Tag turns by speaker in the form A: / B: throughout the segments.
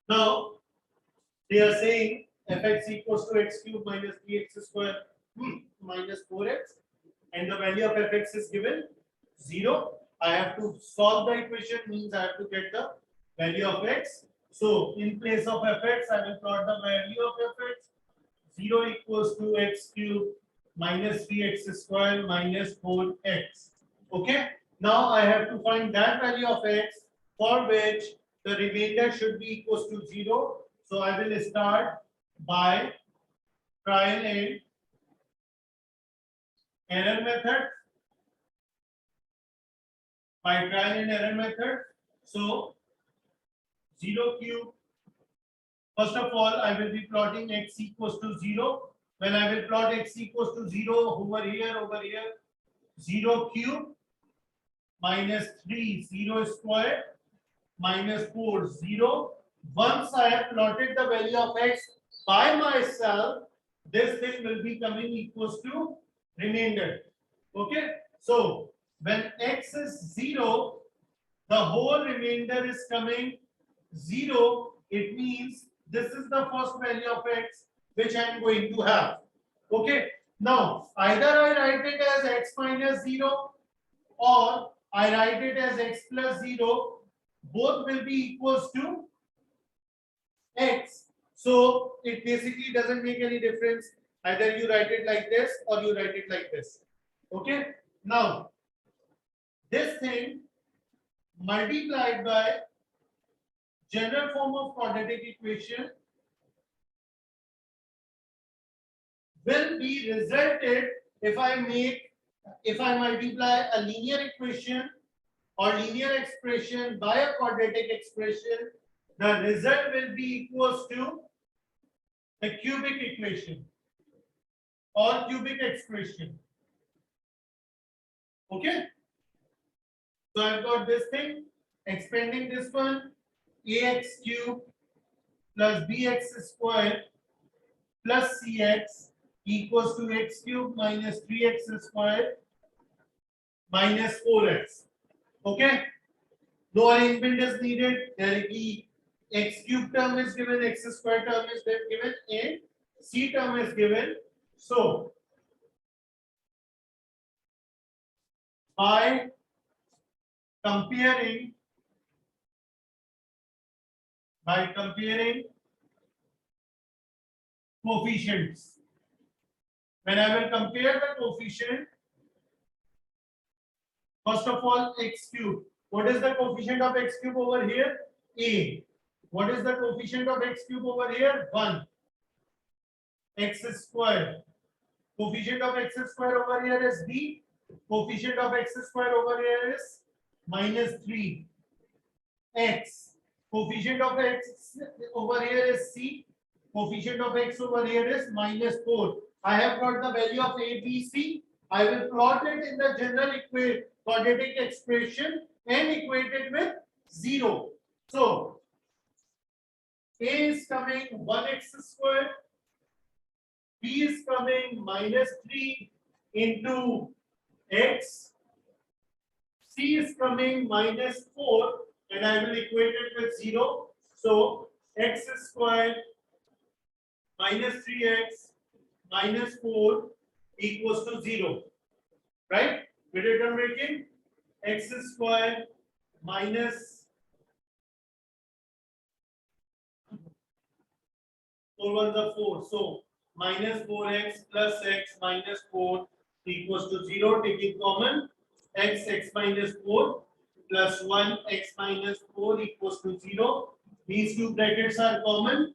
A: Now they are saying fx equals to x cube minus 3x square minus 4x, and the value of fx is given 0. I have to solve the equation, means I have to get the value of x. So in place of fx, I will plot the value of fx. 0 equals to x cube minus 3x square minus 4x. Okay. Now I have to find that value of x for which the remainder should be equals to 0. So I will start by trial and error method. By trial and error method. So 0 cube. First of all, I will be plotting x equals to 0. When I will plot x equals to 0 over here, 0 cube minus 3, 0 square minus 4, 0. Once I have plotted the value of x by myself, this thing will be coming equals to remainder. Okay. So when x is 0, the whole remainder is coming 0. It means this is the first value of x which I am going to have. Okay. Now either I write it as x minus 0 or I write it as x plus 0. Both will be equals to x. So it basically doesn't make any difference. Either you write it like this or you write it like this. Okay. Now this thing multiplied by general form of quadratic equation will be resulted if I multiply a linear equation or linear expression by a quadratic expression. The result will be equals to the cubic equation or cubic expression. Okay. So I've got this thing, expanding this one, ax cube plus bx square plus cx equals to x cube minus 3x square minus 4x. Okay. No arrangement is needed. The x cube term is given, x square term is given, and c term is given. So by comparing coefficients, when I will compare the coefficient, first of all, x cube. What is the coefficient of x cube over here? A. What is the coefficient of x cube over here? 1. X square. Coefficient of x square over here is b. Coefficient of x square over here is minus 3. X. Coefficient of x over here is c. Coefficient of x over here is minus 4. I have got the value of a, b, c. I will plot it in the general quadratic expression and equate it with 0. So a is coming 1x square, b is coming minus 3 into x, c is coming minus 4, and I will equate it with 0. So x square minus 3x minus 4 equals to 0. Right? With return making, x square minus 4 ones are 4. So minus 4x plus x minus 4 equals to 0. Taking common, x minus 4 plus 1 x minus 4 equals to 0. These two brackets are common.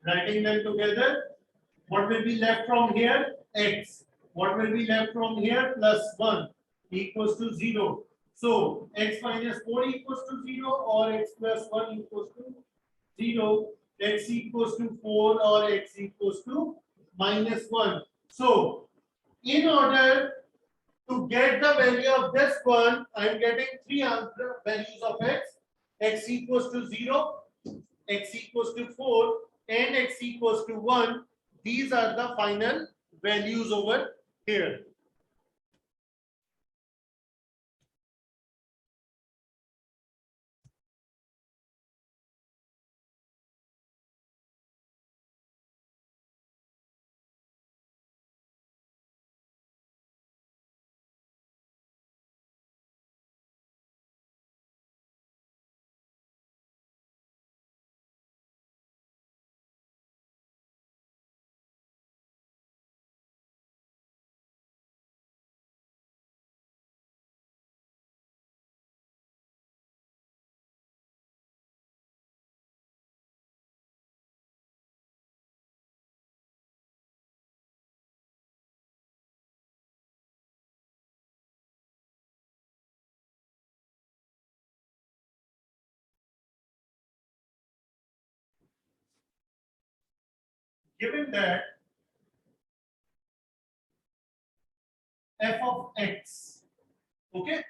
A: Writing them together, what will be left from here? X. What will be left from here? Plus 1 equals to 0. So x minus 4 equals to 0 or x plus 1 equals to 0. X equals to 4 or x equals to minus 1. So in order to get the value of this one, I am getting three values of x. X equals to 0, x equals to 4, and x equals to 1. These are the final values over here. given that f of x, okay,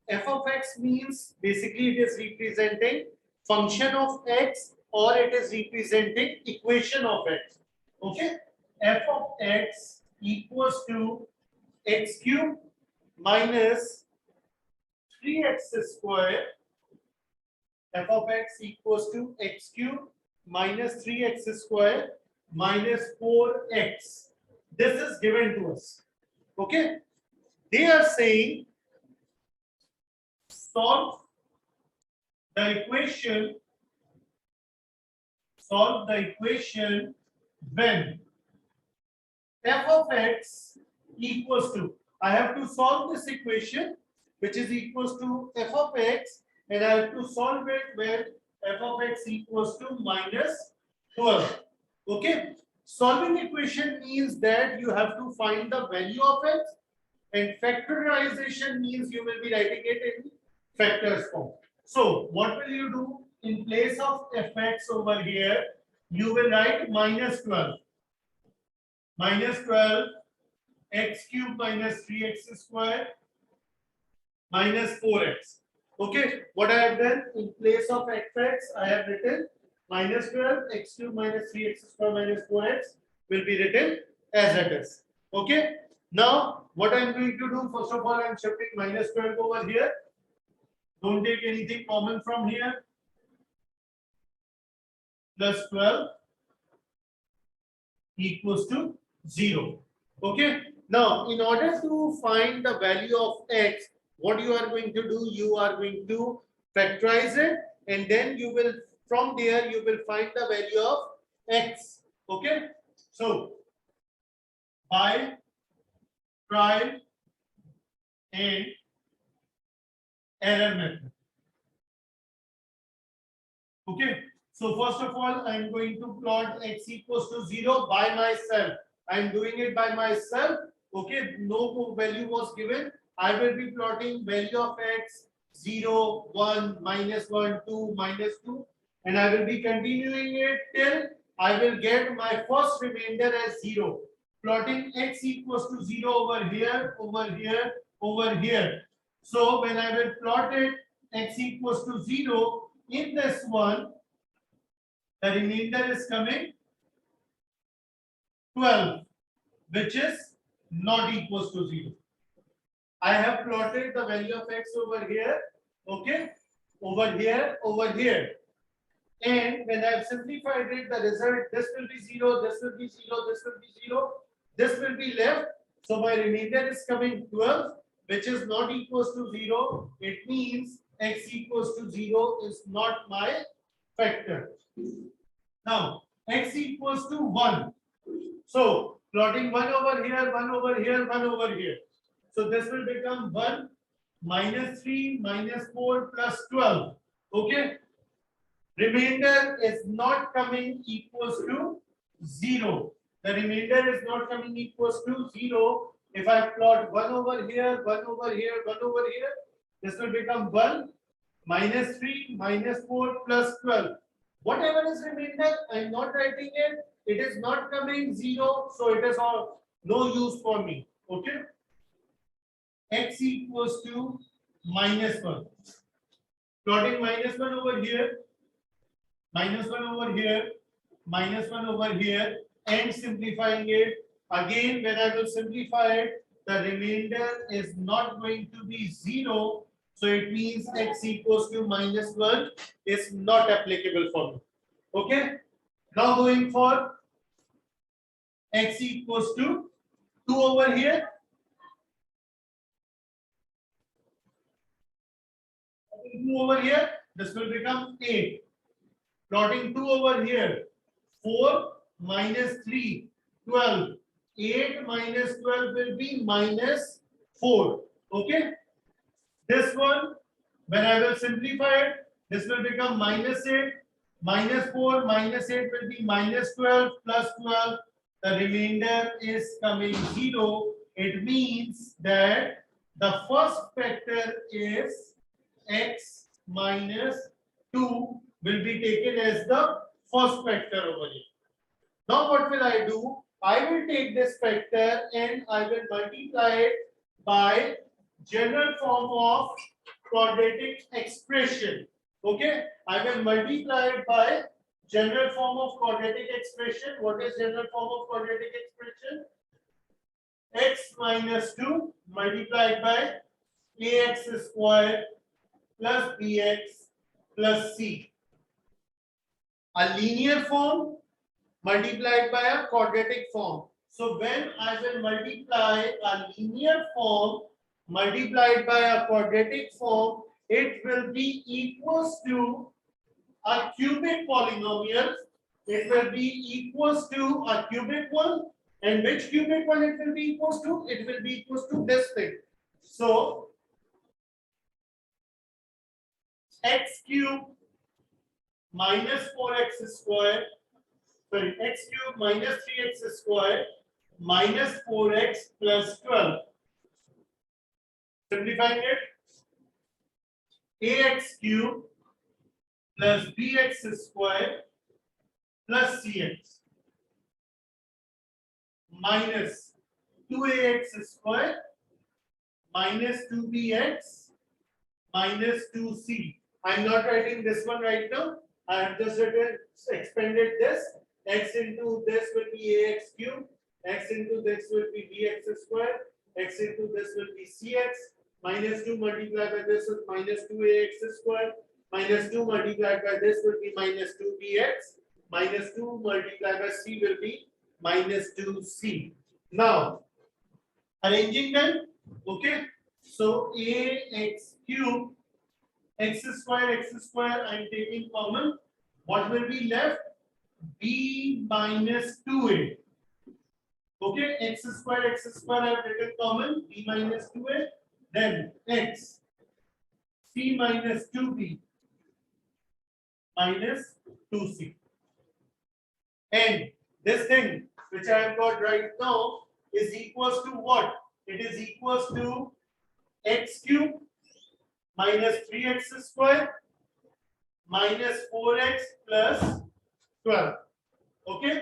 A: f of x means basically it is representing function of x or it is representing equation of x, okay, f of x equals to x cube minus 3x square, f of x equals to x cube minus 3x square minus 4x. This is given to us. Okay. They are saying solve the equation, when f of x equals to, I have to solve this equation which is equals to f of x, and I have to solve it when f of x equals to minus 12. Okay, solving equation means that you have to find the value of x, and factorization means you will be writing it in factors form. So what will you do? In place of fx over here, you will write minus 12 x cube minus 3x square minus 4x. Okay, what I have done, in place of fx, I have written minus 12 x cube minus 3x square minus 4x will be written as it is. Okay, now what I am going to do, first of all, I am shifting minus 12 over here. Don't take anything common from here. Plus 12 equals to 0. Okay. Now, in order to find the value of x, what you are going to do, you are going to factorize it, and then you will, from there, you will find the value of x. Okay. So, by trial and error method. Okay. So first of all, I am going to plot x equals to 0 by myself. I am doing it by myself. Okay, no value was given. I will be plotting value of x 0, 1, minus 1, 2, minus 2, and I will be continuing it till I will get my first remainder as 0. Plotting x equals to 0 over here, over here, over here. So when I will plot it x equals to 0 in this one, the remainder is coming 12, which is not equals to 0. I have plotted the value of x over here, okay, over here, over here. And when I have simplified it, the result, this will be 0, this will be 0, this will be 0, this will be left. So my remainder is coming 12, which is not equals to 0. It means x equals to 0 is not my factor. Now, x equals to 1. So, plotting 1 over here, 1 over here, 1 over here. So, this will become 1 minus 3 minus 4 plus 12. Okay. Remainder is not coming equals to 0. The remainder is not coming equals to 0. If I plot 1 over here, 1 over here, 1 over here, this will become 1 minus 3 minus 4 plus 12. Whatever is remainder, I am not writing it. It is not coming 0, so it is all no use for me. Okay. X equals to minus 1. Plotting minus 1 over here, minus 1 over here, minus 1 over here, and simplifying it. Again, when I will simplify it, the remainder is not going to be 0. So it means x equals to minus 1 is not applicable for me. Okay. Now going for x equals to 2 over here. 2 over here, this will become 8. Plotting 2 over here, 4 minus 3, 12. 8 minus 12 will be minus 4. Okay. This one, when I will simplify it, this will become minus 8, minus 4, minus 8 will be minus 12 plus 12. The remainder is coming 0. It means that the first factor is x minus 2 will be taken as the first factor over here. Now what will I do? I will take this factor and I will multiply it by general form of quadratic expression. Okay, I will multiply it by general form of quadratic expression. What is general form of quadratic expression? X minus 2 multiplied by ax square plus bx plus c. A linear form multiplied by a quadratic form. So when I will multiply a linear form multiplied by a quadratic form, it will be equals to a cubic polynomial. It will be equals to a cubic one. And which cubic one it will be equals to? It will be equals to this thing. So x cube minus 4x square, sorry, x cube minus 3x square minus 4x plus 12. Simplifying it, ax cube plus bx square plus cx minus 2ax square minus 2bx minus 2c. I'm not writing this one right now. I have just expanded this. X into this will be ax cube. X into this will be bx square. X into this will be cx. Minus 2 multiplied by this is minus 2ax square. Minus 2 multiplied by this will be minus 2bx. Minus 2 multiplied by c will be minus 2c. Now, arranging them. Okay. So ax cube x square I am taking common. What will be left? B minus 2a. Okay, x square I have taken common. B minus 2a. Then x c minus 2b minus 2c. And this thing which I have got right now is equals to what? It is equals to x cube minus 3x square minus 4x plus 12. Okay,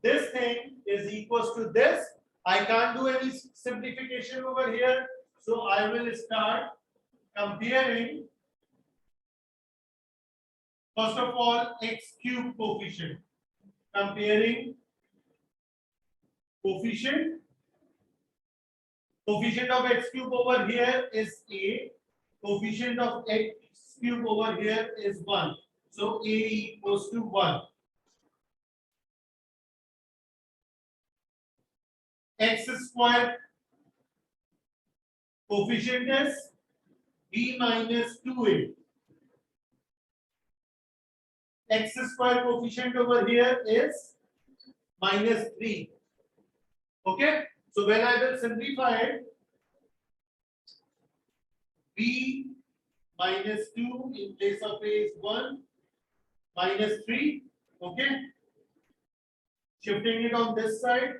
A: this thing is equals to this. I can't do any simplification over here, so I will start comparing. First of all, x cube coefficient. Comparing coefficient. Coefficient of x cube over here is a. Coefficient of x cube over here is 1. So a equals to 1. X square coefficient is b minus 2a. X square coefficient over here is minus 3. Okay, so when I will simplify it, b minus 2 in place of a is 1 minus 3. Okay, shifting it on this side,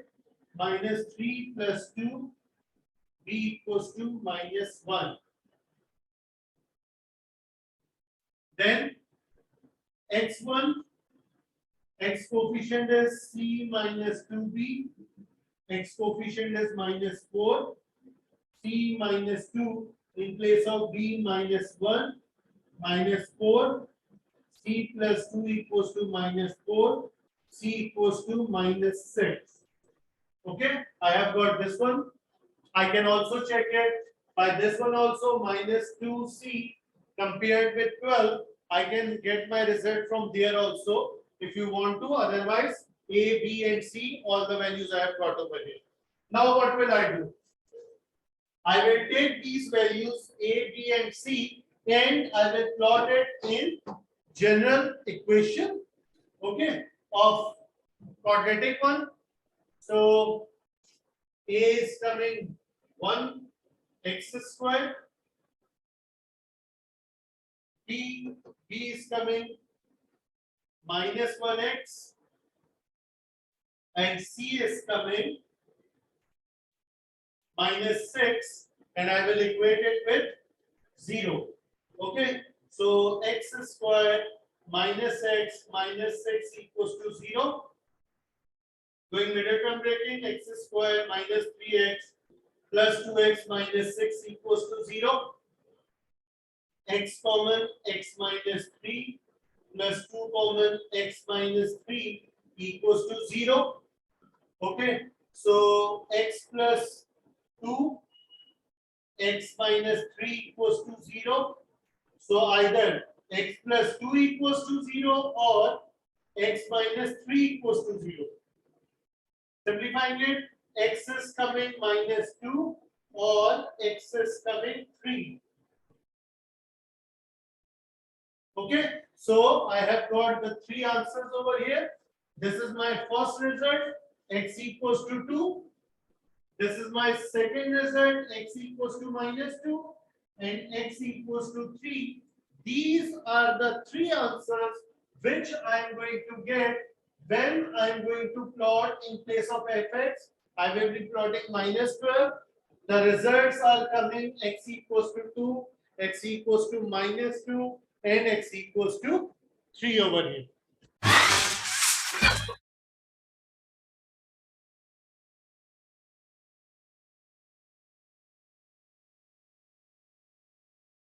A: minus 3 plus 2, b equals to minus 1. Then x1, x coefficient is c minus 2b, x coefficient is minus 4, c minus 2 in place of b minus 1 minus 4, c plus 2 equals to minus 4, c equals to minus 6. Okay, I have got this one. I can also check it by this one also, minus 2c compared with 12. I can get my result from there also if you want to. Otherwise, a, b, and c, all the values I have got over here. Now, what will I do? I will take these values a, b, and c, and I will plot it in general equation, okay, of quadratic one. So a is coming 1 x square, b is coming minus 1x, and c is coming minus 6, and I will equate it with 0. Okay, so x square minus x minus 6 equals to 0. Doing middle term breaking, x square minus 3x plus 2x minus 6 equals to 0. X common, x minus 3 plus 2 common, x minus 3 equals to 0. Okay, so x plus 2, x minus 3 equals to 0. So either x plus 2 equals to 0 or x minus 3 equals to 0. Simplifying it, x is coming minus 2 or x is coming 3. Okay, so I have got the three answers over here. This is my first result, x equals to 2. This is my second result, x equals to minus 2 and x equals to 3. These are the three answers which I am going to get when I am going to plot in place of fx. I will be plotting minus 12. The results are coming x equals to 2, x equals to minus 2 and x equals to 3 over here.